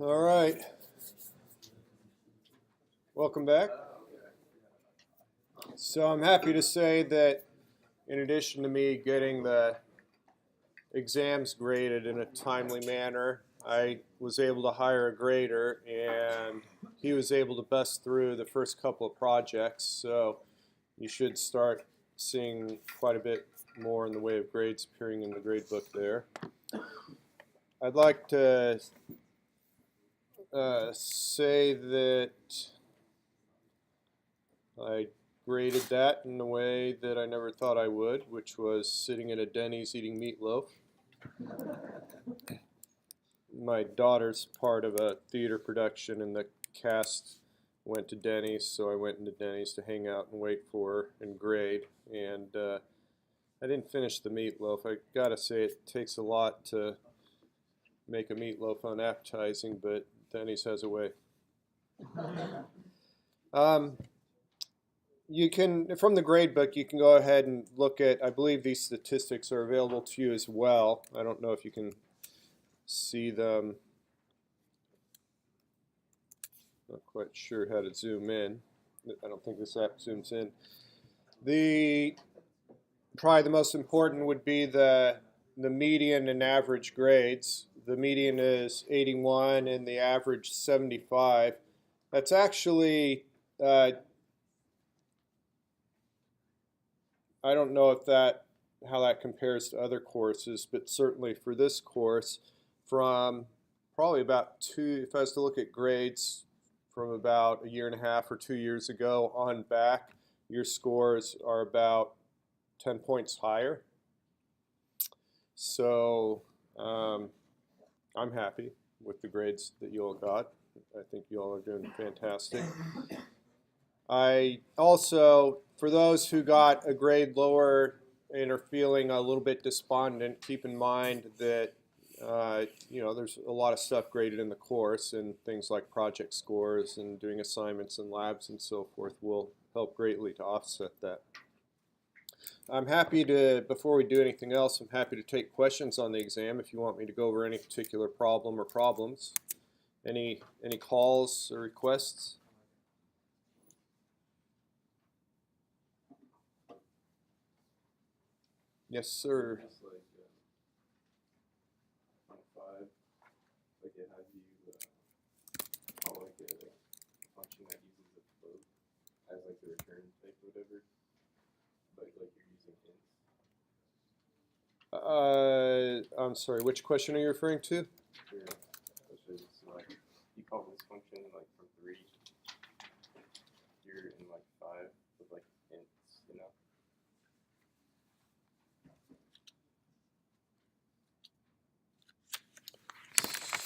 All right. Welcome back. So I'm happy to say that in addition to me getting the exams graded in a timely manner, I was able to hire a grader and he was able to bust through the first couple of projects. So you should start seeing quite a bit more in the way of grades appearing in the grade book there. I'd like to say that I graded that in a way that I never thought I would, which was sitting at a Denny's eating meatloaf. My daughter's part of a theater production, and the cast went to Denny's, so I went into Denny's to hang out and wait for her and grade. And I didn't finish the meatloaf. I gotta say, it takes a lot to make a meatloaf unappetizing, but Denny's has a way. You can, from the grade book, you can go ahead and look at, I believe these statistics are available to you as well. I don't know if you can see them. Not quite sure how to zoom in. I don't think this app zooms in. Probably the most important would be the median and average grades. The median is 81 and the average 75. That's actually, I don't know if how that compares to other courses, but certainly for this course, from probably about if I was to look at grades from about a year and a half or 2 years ago on back, your scores are about 10 points higher. So I'm happy with the grades that you all got. I think you all are doing fantastic. I also, for those who got a grade lower and are feeling a little bit despondent, keep in mind that there's a lot of stuff graded in the course, and things like project scores and doing assignments and labs and so forth will help greatly to offset that. I'm happy to, before we do anything else, I'm happy to take questions on the exam if you want me to go over any particular problem or problems. Any calls or requests? Yes, sir. Just like on 5, like it has you call like a function that uses a float as like the return type or whatever, but like you're using hints. I'm sorry, which question are you referring to? Sure. Which is like you call this function like from 3, you're in like 5 with like hints, you know.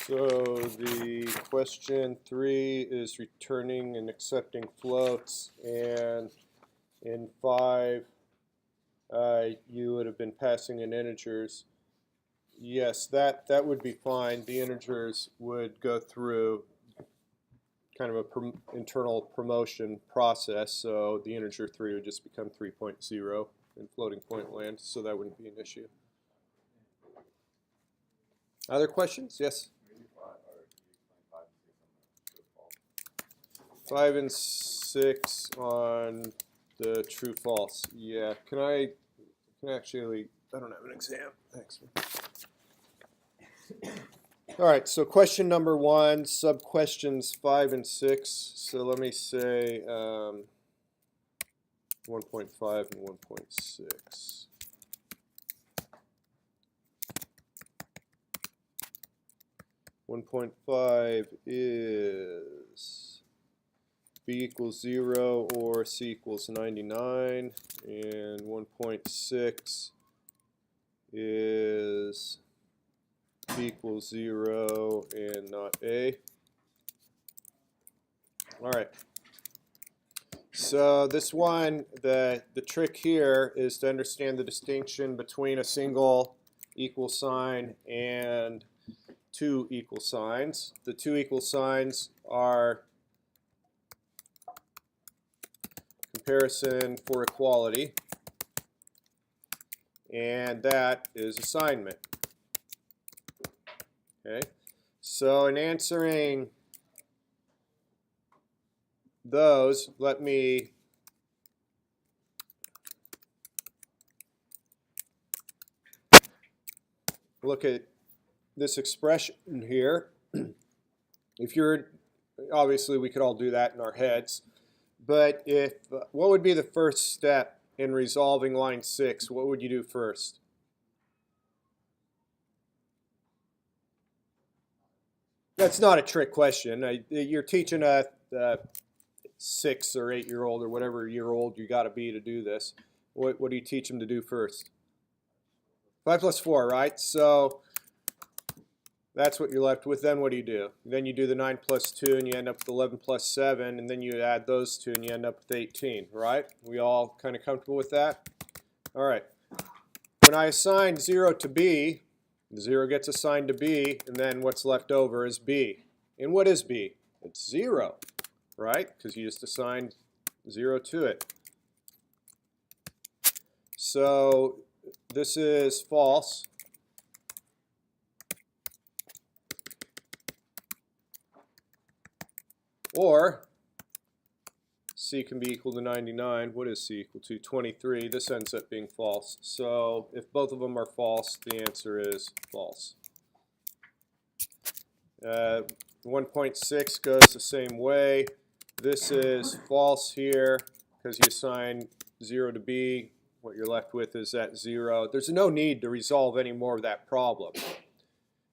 So the question 3 is returning and accepting floats, and in 5 you would have been passing in integers. Yes, that would be fine. The integers would go through kind of a internal promotion process, so the integer 3 would just become 3.0 in floating point land, so that wouldn't be an issue. Other questions? Yes? 5 and 6 on the true false. Yeah, can I actually, I don't have an exam. Thanks. All right, so question number 1, sub questions 5 and 6. So let me say 1.5 and 1.6. .5 is b equals 0 or c equals 99, and 1.6 is b equals 0 and not a. All right. So this one, the trick here is to understand the distinction between a single equal sign and 2 equal signs. The 2 equal signs are comparison for equality, and that is assignment. Okay, So in answering those, let me look at this expression here. If you're, obviously we could all do that in our heads, but if, what would be the first step in resolving line 6? What would you do first? That's not a trick question. You're teaching a 6 or 8-year-old or whatever year old you got to be to do this. What do you teach them to do first? 5 plus 4, right? So that's what you're left with. Then what do? Then you do the 9 plus 2 and you end up with 11 plus 7, and then you add those two and you end up with 18, right? We all kind of comfortable with that? All right. When I assign 0 to B, 0 gets assigned to B, and then what's left over is B. And what is B? It's 0, right? Because you just assigned 0 to it. So this is false. Or C can be equal to 99. What is C equal to? 23. This ends up being false. So if both of them are false, the answer is false. 1.6 goes the same way. This is false here because you assign 0 to B. What you're left with is that 0. There's no need to resolve any more of that problem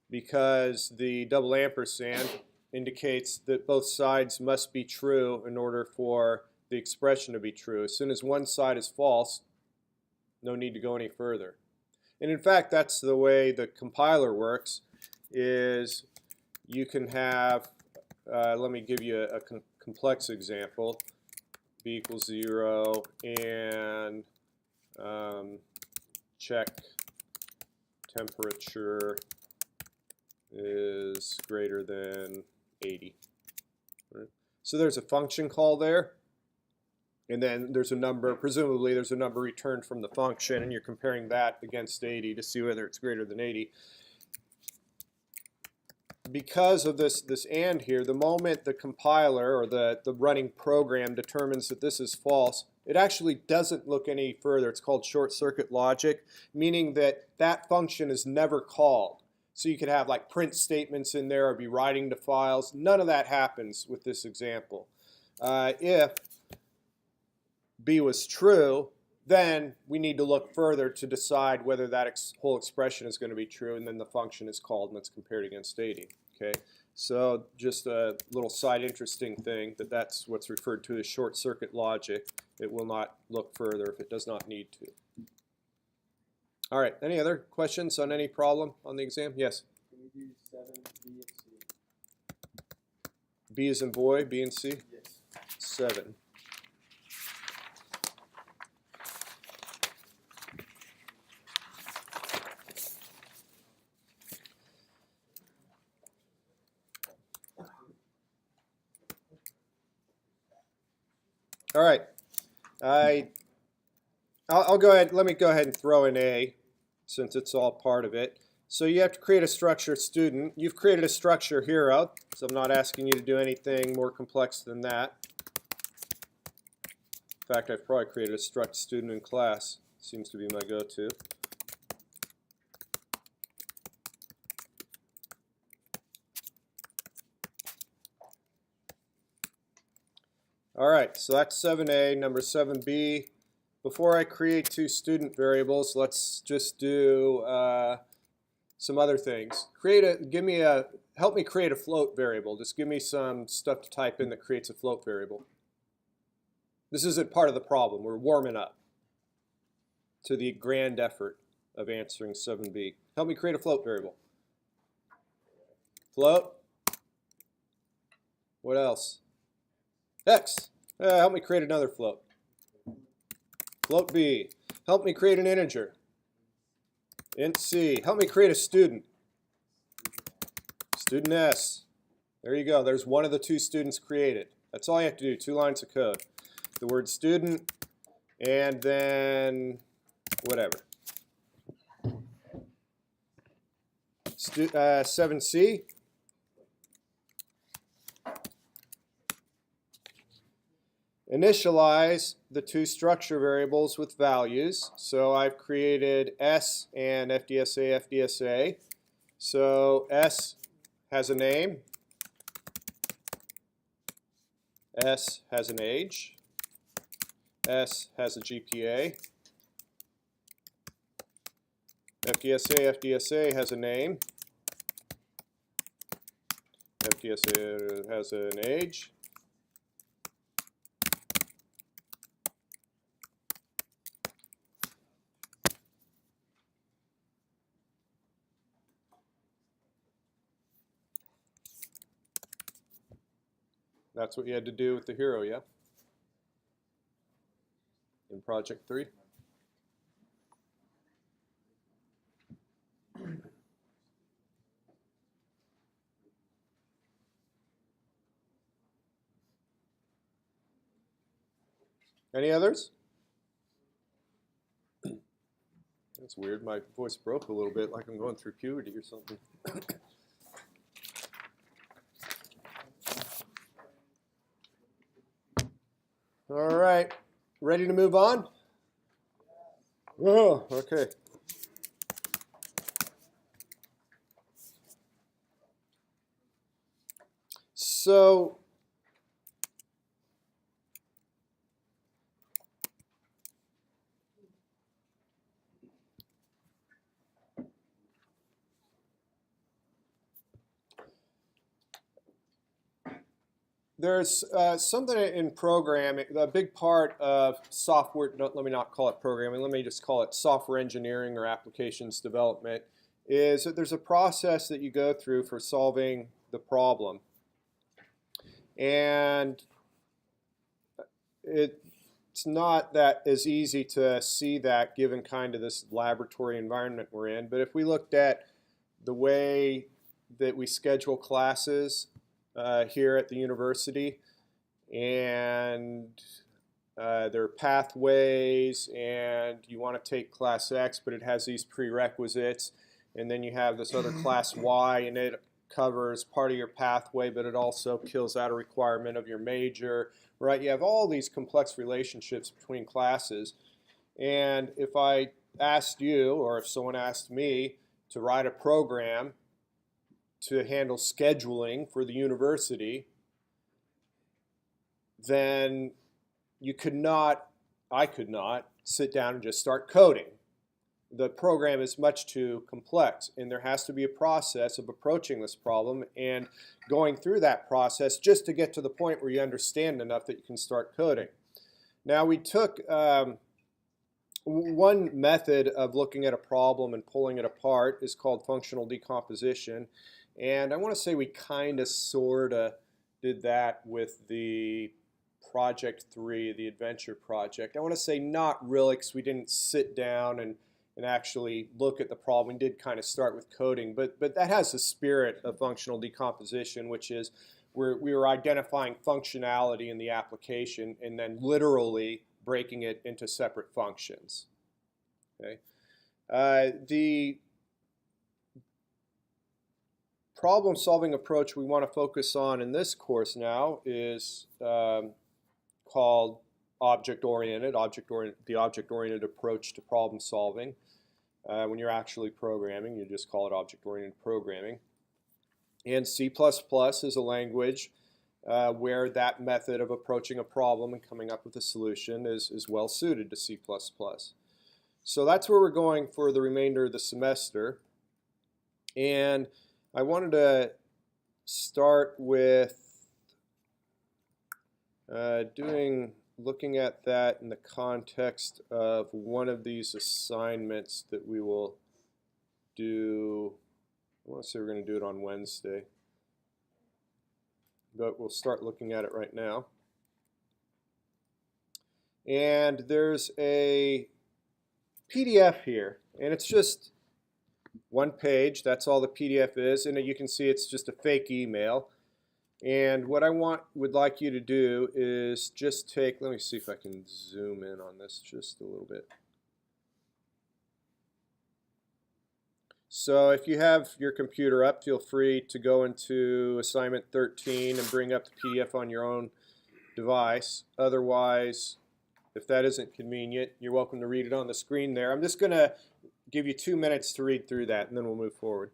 because the double ampersand indicates that both sides must be true in order for the expression to be true. As soon as one side is false, no need to go any further. And in fact, that's the way the compiler works, is you can have, let me give you a complex example, b equals 0 and check temperature is greater than 80. Right? So there's a function call there, and then there's a number, presumably there's a number returned from the function, and you're comparing that against 80 to see whether it's greater than 80. Because of this and here, the moment the compiler or the running program determines that this is false, it actually doesn't look any further. It's called short circuit logic, meaning that that function is never called. So you could have like print statements in there or be writing to files. None of that happens with this example. If B was true, then we need to look further to decide whether that whole expression is going to be true, and then the function is called and it's compared against 80. Okay, so just a little side interesting thing, that's what's referred to as short circuit logic. It will not look further if it does not need to. All right, any other questions on any problem on the exam? Yes? Can we do 7, B, and C? B as in boy, B and C? Yes. 7. All right, I'll go ahead, let me go ahead and throw in A since it's all part of it. So you have to create a structure student. You've created a structure hero, so I'm not asking you to do anything more complex than that. In fact, I've probably created a struct student in class. Seems to be my go-to. All right, so that's 7A. Number 7B. Before I create two student variables, let's just do some other things. Help me create a float variable. Just give me some stuff to type in that creates a float variable. This isn't part of the problem. We're warming up to the grand effort of answering 7B. Help me create a float variable. Float. What else? X. Help me create another float. Float B. Help me create an integer. Int C. Help me create a student. Student S. There you go. There's one of the two students created. That's all you have to do. 2 lines of code. The word student and then whatever. 7C. initialize the two structure variables with values. So I've created S and FDSA, FDSA. So S has a name, S has an age, S has a GPA, FDSA, FDSA has a name, FDSA has an age, that's what you had to do with the hero, yeah? In project 3. Any others? That's weird. My voice broke a little bit, like I'm going through puberty or something. All right. Ready to move on? Oh, okay. So there's something in programming, a big part of software, let me not call it programming, let me just call it software engineering or applications development, is that there's a process that you go through for solving the problem. And it's not that as easy to see that given kind of this laboratory environment we're in. But if we looked at the way that we schedule classes here at the university, and there are pathways, and you want to take class X, but it has these prerequisites, and then you have this other class Y, and it covers part of your pathway, but it also kills out a requirement of your major, right? You have all these complex relationships between classes, and if I asked you, or if someone asked me to write a program to handle scheduling for the university, then you could not, I could not, sit down and just start coding. The program is much too complex, and there has to be a process of approaching this problem and going through that process just to get to the point where you understand enough that you can start coding. Now, we took one method of looking at a problem and pulling it apart is called functional decomposition, and I want to say we kind of sort of did that with the project 3, the adventure project. I want to say not really, because we didn't sit down and actually look at the problem. We did kind of start with coding, but that has the spirit of functional decomposition, which is we were identifying functionality in the application and then literally breaking it into separate functions. Okay. The problem-solving approach we want to focus on in this course now is called object-oriented, the object-oriented approach to problem solving. When you're actually programming, you just call it object-oriented programming. And C++ is a language where that method of approaching a problem and coming up with a solution is well suited to C++. So that's where we're going for the remainder of the semester. And I wanted to start with looking at that in the context of one of these assignments that we will do. I want to say we're going to do it on Wednesday, but we'll start looking at it right now. And there's a PDF here, and it's just one page. That's all the PDF is, and you can see it's just a fake email. And what I would like you to do is just take, let me see if I can zoom in on this just a little bit. So if you have your computer up, feel free to go into assignment 13 and bring up the PDF on your own device. Otherwise, if that isn't convenient, you're welcome to read it on the screen there. I'm just going to give you 2 minutes to read through that, and then we'll move forward.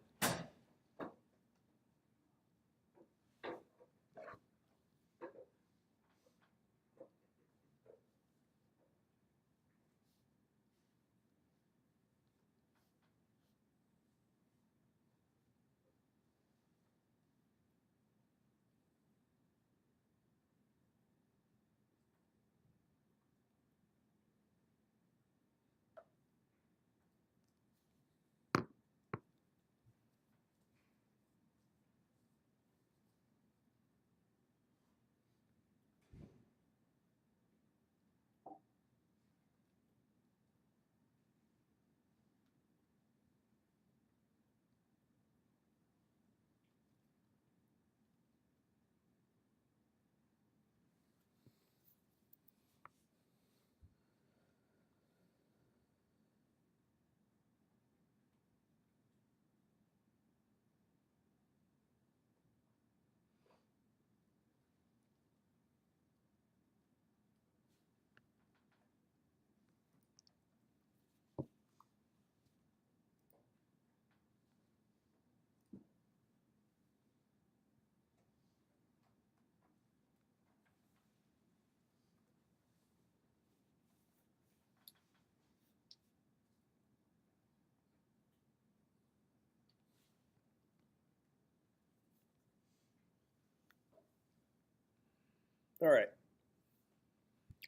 All right.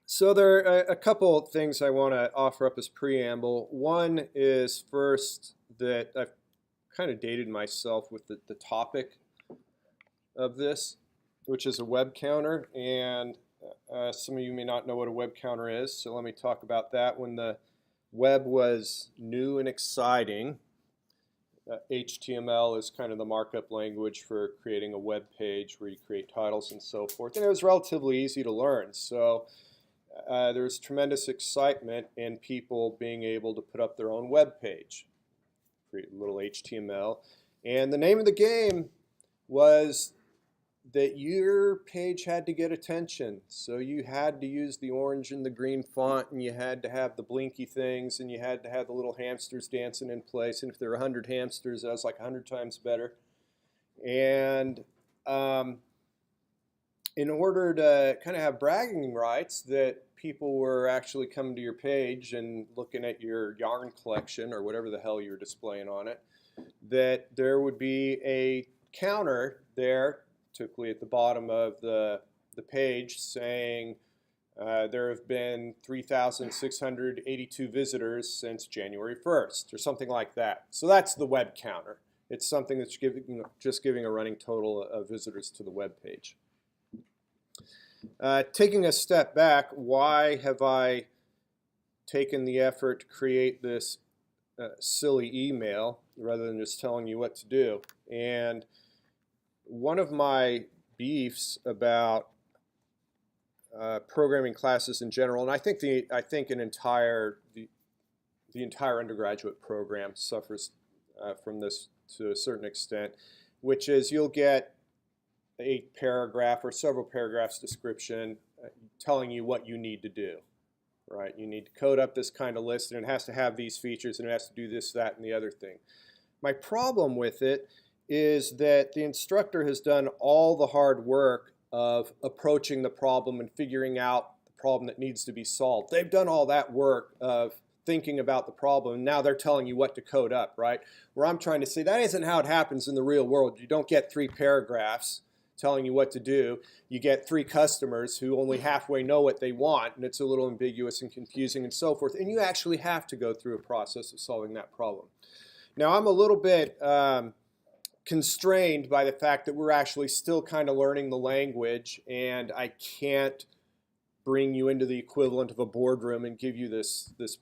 So there are a couple of things I want to offer up as preamble. One is first that I've kind of dated myself with the topic of this, which is a web counter. And some of you may not know what a web counter is, so let me talk about that. When the web was new and exciting, HTML is kind of the markup language for creating a web page where you create titles and so forth. And it was relatively easy to learn. So there's tremendous excitement in people being able to put up their own web page, create a little HTML. And the name of the game was that your page had to get attention. So you had to use the orange and the green font, and you had to have the blinky things, and you had to have the little hamsters dancing in place. And if there were 100 hamsters, that was like 100 times better. And in order to kind of have bragging rights that people were actually coming to your page and looking at your yarn collection or whatever the hell you were displaying on it, that there would be a counter there, typically at the bottom of the page, saying there have been 3,682 visitors since January 1st, or something like that. So that's the web counter. It's something that's just giving a running total of visitors to the web page. Taking a step back, why have I taken the effort to create this silly email rather than just telling you what to do? And one of my beefs about programming classes in general, and I think the entire undergraduate program suffers from this to a certain extent, which is you'll get a paragraph or several paragraphs description telling you what you need to do. Right? You need to code up this kind of list, and it has to have these features, and it has to do this, that, and the other thing. My problem with it is that the instructor has done all the hard work of approaching the problem and figuring out the problem that needs to be solved. They've done all that work of thinking about the problem, and now they're telling you what to code up, right? Where I'm trying to say that isn't how it happens in the real world. You don't get 3 paragraphs telling you what to do. You get 3 customers who only halfway know what they want, and it's a little ambiguous and confusing and so forth, and you actually have to go through a process of solving that problem. Now, I'm a little bit constrained by the fact that we're actually still kind of learning the language, and I can't bring you into the equivalent of a boardroom and give you this the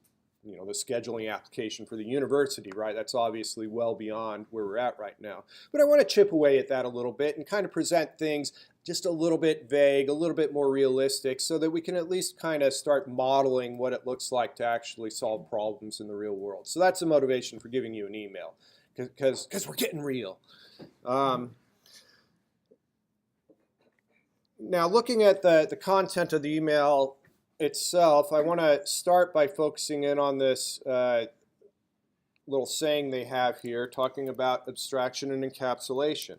scheduling application for the university, right? That's obviously well beyond where we're at right now. But I want to chip away at that a little bit and kind of present things just a little bit vague, a little bit more realistic, so that we can at least kind of start modeling what it looks like to actually solve problems in the real world. So that's the motivation for giving you an email, because we're getting real. Now, looking at the content of the email itself, I want to start by focusing in on this little saying they have here, talking about abstraction and encapsulation.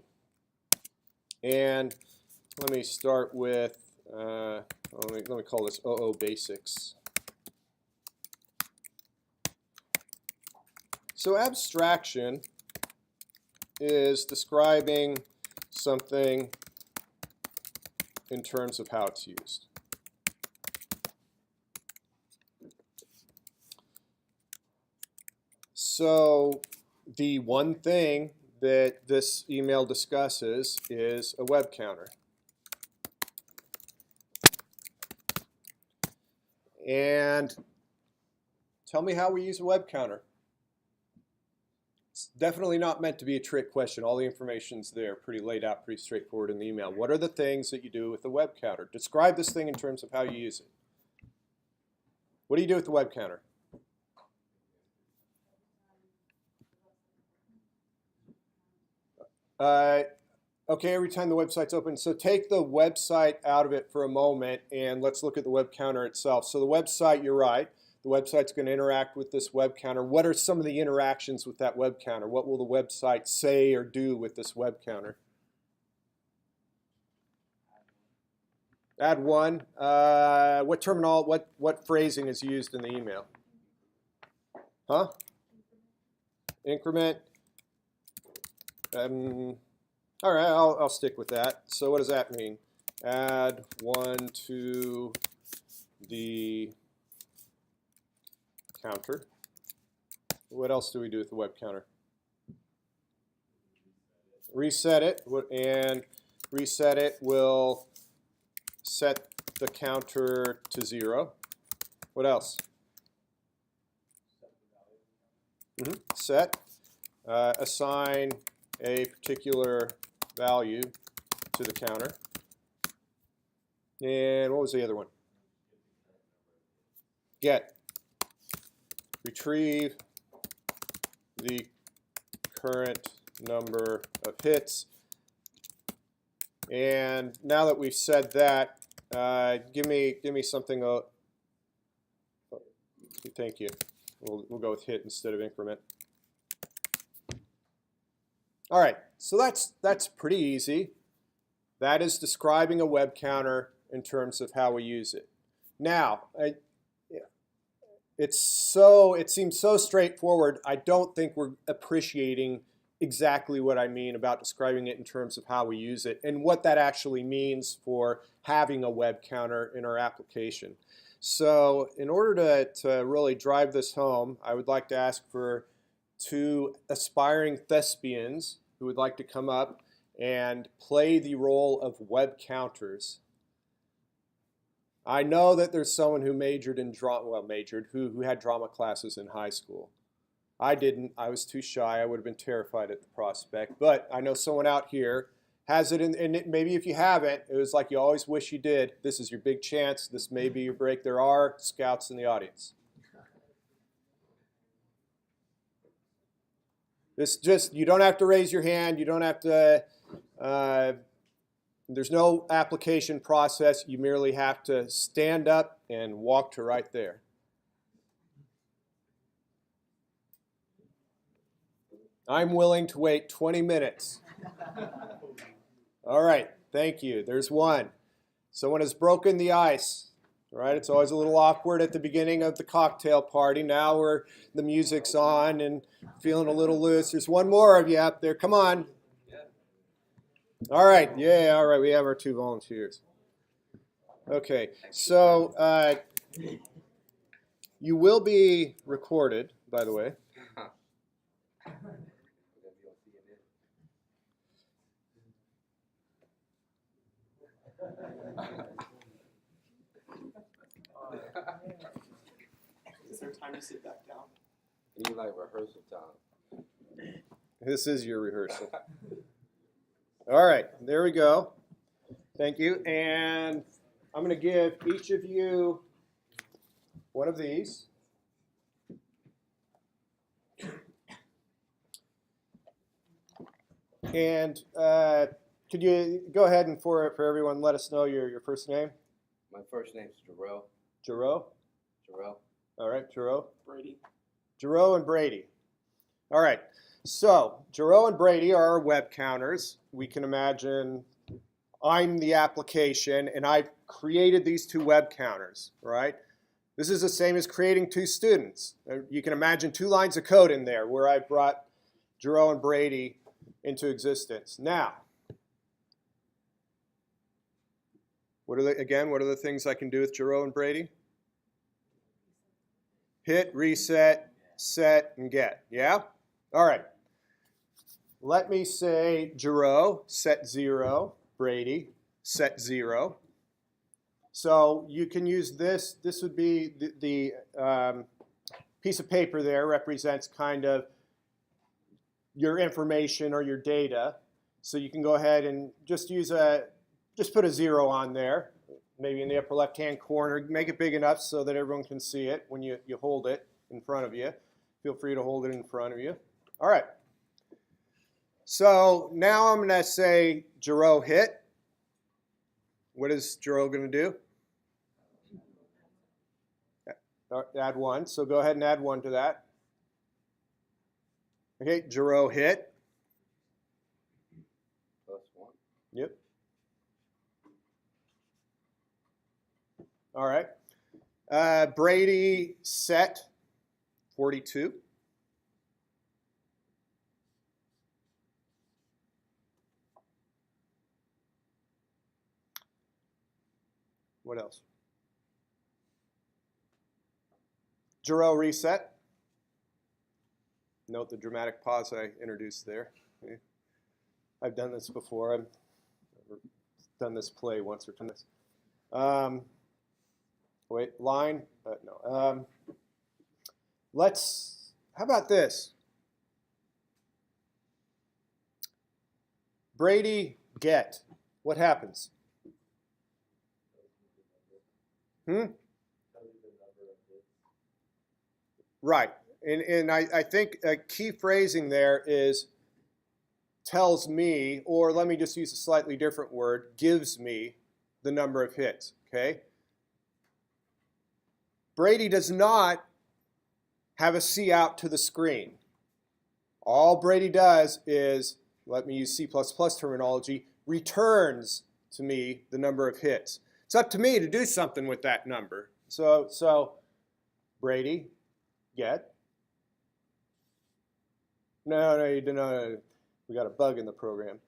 And let me start with, let me call this OO basics. So abstraction is describing something in terms of how it's used. So the one thing that this email discusses is a web counter. And tell me how we use a web counter. It's definitely not meant to be a trick question. All the information's there, pretty laid out, pretty straightforward in the email. What are the things that you do with the web counter? Describe this thing in terms of how you use it. What do you do with the web counter? Okay, every time the website's open. So take the website out of it for a moment, and let's look at the web counter itself. So the website, you're right. The website's going to interact with this web counter. What are some of the interactions with that web counter? What will the website say or do with this web counter? Add one. What phrasing is used in the email? Huh? Increment. All right, I'll stick with that. So what does that mean? Add one to the counter. What else do we do with the web counter? Reset it, and reset it will set the counter to 0. What else? Set. Assign a particular value to the counter. And what was the other one? Get. Retrieve the current number of hits. And now that we've said that, give me something. Thank you. We'll go with hit instead of increment. All right, so that's pretty easy. That is describing a web counter in terms of how we use it. Now, it seems so straightforward. I don't think we're appreciating exactly what I mean about describing it in terms of how we use it and what that actually means for having a web counter in our application. So in order to really drive this home, I would like to ask for 2 aspiring thespians who would like to come up and play the role of web counters. I know that there's someone who majored in drama, who had drama classes in high school. I didn't. I was too shy. I would have been terrified at the prospect. But I know someone out here has it, and maybe if you haven't, it was like you always wish you did. This is your big chance. This may be your break. There are scouts in the audience. You don't have to raise your hand. You don't have to, there's no application process. You merely have to stand up and walk to right there. I'm willing to wait 20 minutes. All right, thank you. There's one. Someone has broken the ice. Right? It's always a little awkward at the beginning of the cocktail party. Now the music's on and feeling a little loose. There's one more of you up there. Come on. All right. Yeah, all right. We have our 2 volunteers. Okay. So you will be recorded, by the way. Is there time to sit back down? You like rehearsal time. This is your rehearsal. All right, there we go. Thank you. And I'm going to give each of you one of these. And Could you go ahead and for everyone, let us know your first name? My first name's Jarrell. Jarreau? Jarrell. All right, Jarreau. Brady. Jarreau and Brady. All right, so Jarreau and Brady are our web counters. We can imagine I'm the application and I've created these two web counters, right? This is the same as creating two students. You can imagine two lines of code in there where I brought Jarreau and Brady into existence. Now, what are the things I can do with Jarreau and Brady? Hit, reset, set, and get. Yeah? All right. Let me say Jarreau, set 0, Brady, set 0. So you can use this. This would be the piece of paper there represents kind of your information or your data. So you can go ahead and just put a 0 on there, maybe in the upper left-hand corner. Make it big enough so that everyone can see it when you hold it in front of you. Feel free to hold it in front of you. All right. So now I'm going to say Jarreau hit. What is Jarreau going to do? Add 1. So go ahead and add 1 to that. Okay, Jarreau hit. +1. Yep. All right. Brady set 42. What else? Jarreau reset. Note the dramatic pause I introduced there. Okay. I've done this before. I've done this play once or twice. Wait, line? No. How about this? Brady get. What happens? Right. And I think a key phrasing there is tells me, or let me just use a slightly different word, gives me the number of hits. Okay? Brady does not have a C out to the screen. All Brady does is, let me use C++ terminology, returns to me the number of hits. It's up to me to do something with that number. So Brady, get. No, you don't know. We got a bug in the program.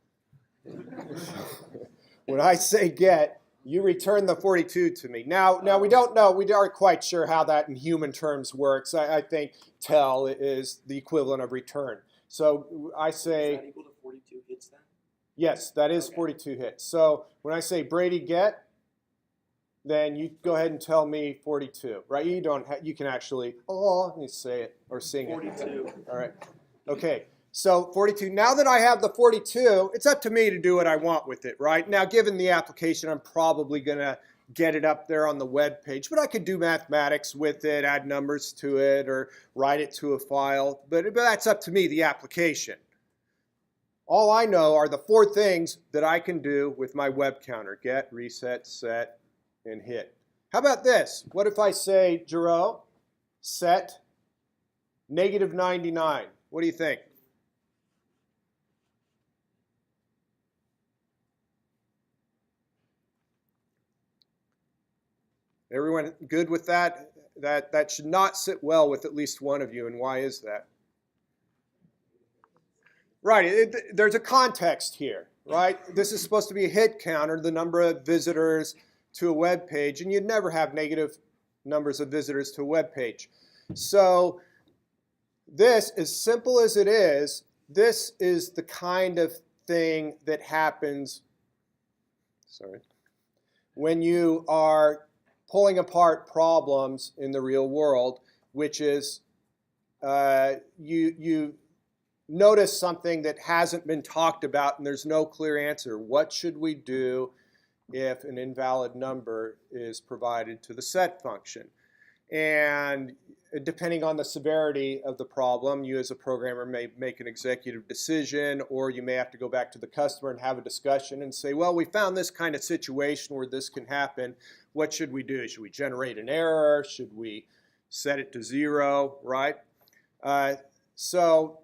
When I say get, you return the 42 to me. Now we don't know. We aren't quite sure how that in human terms works. I think tell is the equivalent of return. So I say. Is that equal to 42 hits then? Yes, that is 42 hits. So when I say Brady get, then you go ahead and tell me 42, right? You don't. You can actually you say it or sing 42. it. 42. All right. Okay. So 42. Now that I have the 42, it's up to me to do what I want with it, right? Now, given the application, I'm probably going to get it up there on the web page, but I could do mathematics with it, add numbers to it, or write it to a file. But that's up to me, the application. All I know are the 4 things that I can do with my web counter: get, reset, set, and hit. How about this? What if I say, Jarreau, set -99? What do you think? Everyone good with that? That should not sit well with at least one of you, and why is that? Right, there's a context here, right? This is supposed to be a hit counter, the number of visitors to a web page, and you'd never have negative numbers of visitors to a web page. So this, as simple as it is, this is the kind of thing that happens, when you are pulling apart problems in the real world, which is you notice something that hasn't been talked about and there's no clear answer. What should we do if an invalid number is provided to the set function? And depending on the severity of the problem, you as a programmer may make an executive decision, or you may have to go back to the customer and have a discussion and say, well, we found this kind of situation where this can happen. What should we do? Should we generate an error? Should we set it to 0, right? So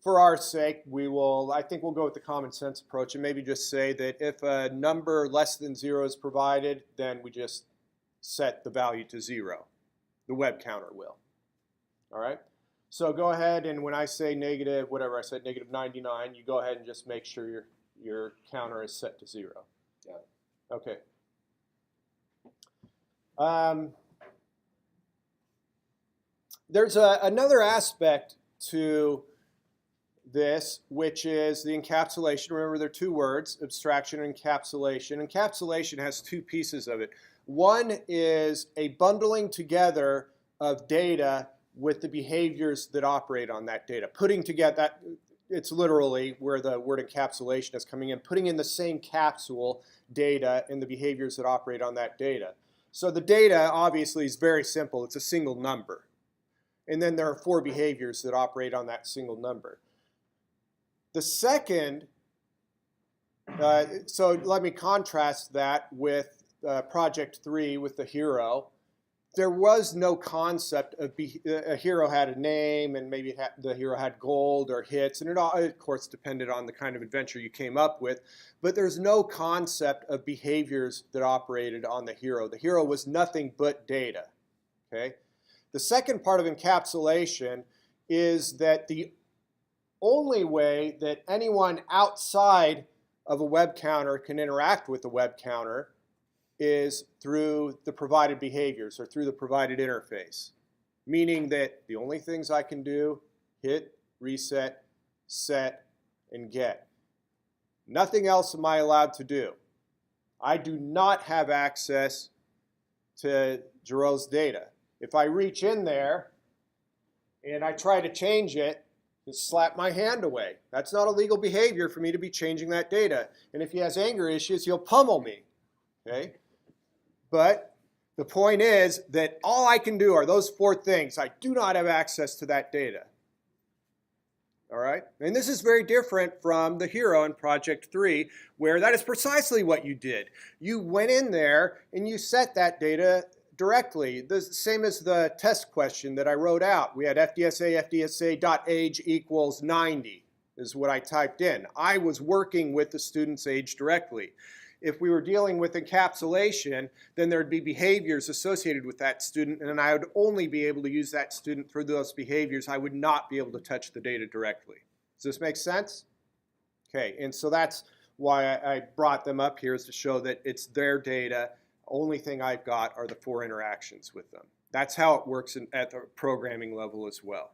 for our sake, I think we'll go with the common sense approach and maybe just say that if a number less than 0 is provided, then we just set the value to 0. The web counter will. All right? So go ahead, and when I say negative, whatever I said, negative 99, you go ahead and just make sure your counter is set to 0. Got it. Okay. There's another aspect to this, which is the encapsulation. Remember, there are 2 words, abstraction and encapsulation. Encapsulation has 2 pieces of it. One is a bundling together of data with the behaviors that operate on that data. Putting together that, it's literally where the word encapsulation is coming in, putting in the same capsule data and the behaviors that operate on that data. So the data obviously is very simple. It's a single number. And then there are 4 behaviors that operate on that single number. The second, so let me contrast that with Project 3 with the hero. There was no concept of a hero had a name, and maybe the hero had gold or hits, and it all, of course, depended on the kind of adventure you came up with. But there's no concept of behaviors that operated on the hero. The hero was nothing but data. Okay? The second part of encapsulation is that the only way that anyone outside of a web counter can interact with the web counter is through the provided behaviors or through the provided interface. Meaning that the only things I can do, hit, reset, set, and get. Nothing else am I allowed to do. I do not have access to Jarrell's data. If I reach in there and I try to change it, just slap my hand away. That's not a legal behavior for me to be changing that data. And if he has anger issues, he'll pummel me. Okay? But the point is that all I can do are those 4 things. I do not have access to that data. All right? And this is very different from the hero in Project 3, where that is precisely what you did. You went in there and you set that data directly. The same as the test question that I wrote out. We had FDSA.age equals 90 is what I typed in. I was working with the student's age directly. If we were dealing with encapsulation, then there would be behaviors associated with that student, and I would only be able to use that student through those behaviors. I would not be able to touch the data directly. Does this make sense? Okay, and so that's why I brought them up here, is to show that it's their data. Only thing I've got are the 4 interactions with them. That's how it works at the programming level as well.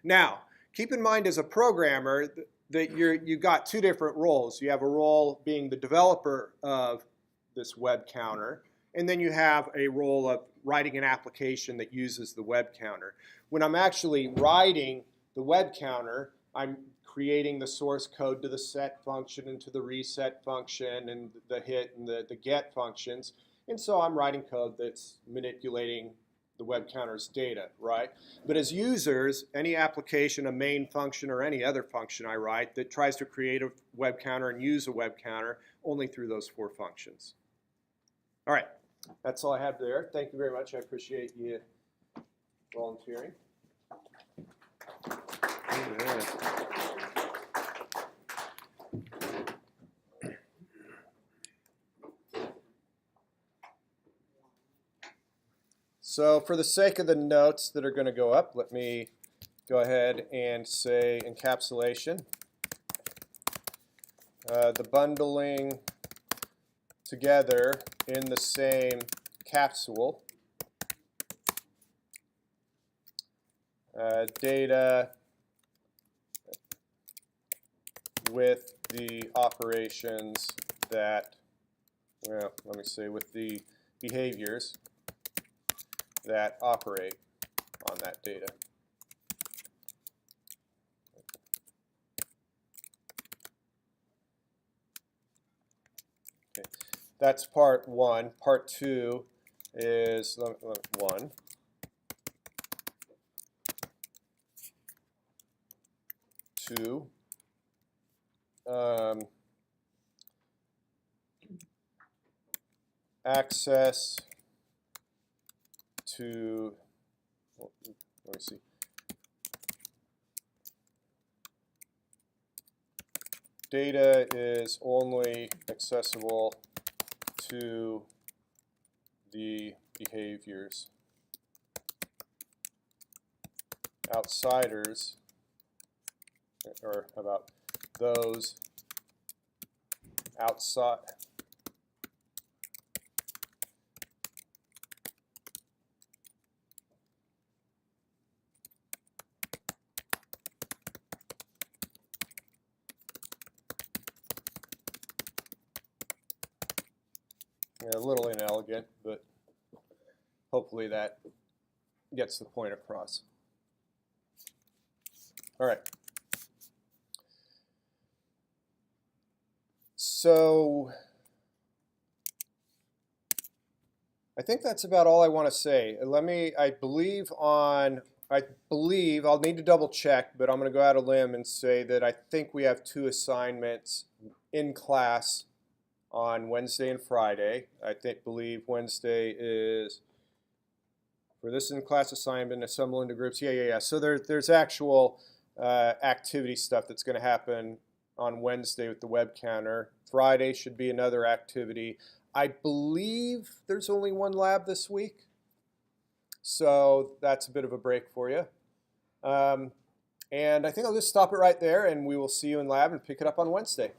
Now, keep in mind as a programmer that you've got 2 different roles. You have a role being the developer of this web counter, and then you have a role of writing an application that uses the web counter. When I'm actually writing the web counter, I'm creating the source code to the set function and to the reset function and the hit and the get functions. And so I'm writing code that's manipulating the web counter's data, right? But as users, any application, a main function or any other function I write that tries to create a web counter and use a web counter only through those 4 functions. All right, that's all I have there. Thank you very much. I appreciate you volunteering. So for the sake of the notes that are going to go up, let me go ahead and say encapsulation. The bundling together in the same capsule. Data with the operations that, well, let me say, with the behaviors that operate on that data. Okay. That's part 1. Part 2 is 1. to access to, let me see. Data is only accessible to the behaviors. Outsiders, or about those outside. A little inelegant, but hopefully that gets the point across. All right. So I think that's about all I want to say. I believe I'll need to double check, but I'm going to go out a limb and say that I think we have 2 assignments in class on Wednesday and Friday. Believe Wednesday is for this in-class assignment, assemble into groups. Yeah. So there's actual activity stuff that's going to happen on Wednesday with the web counter. Friday should be another activity. I believe there's only 1 lab this week, so that's a bit of a break for you. And I think I'll just stop it right there, and we will see you in lab and pick it up on Wednesday.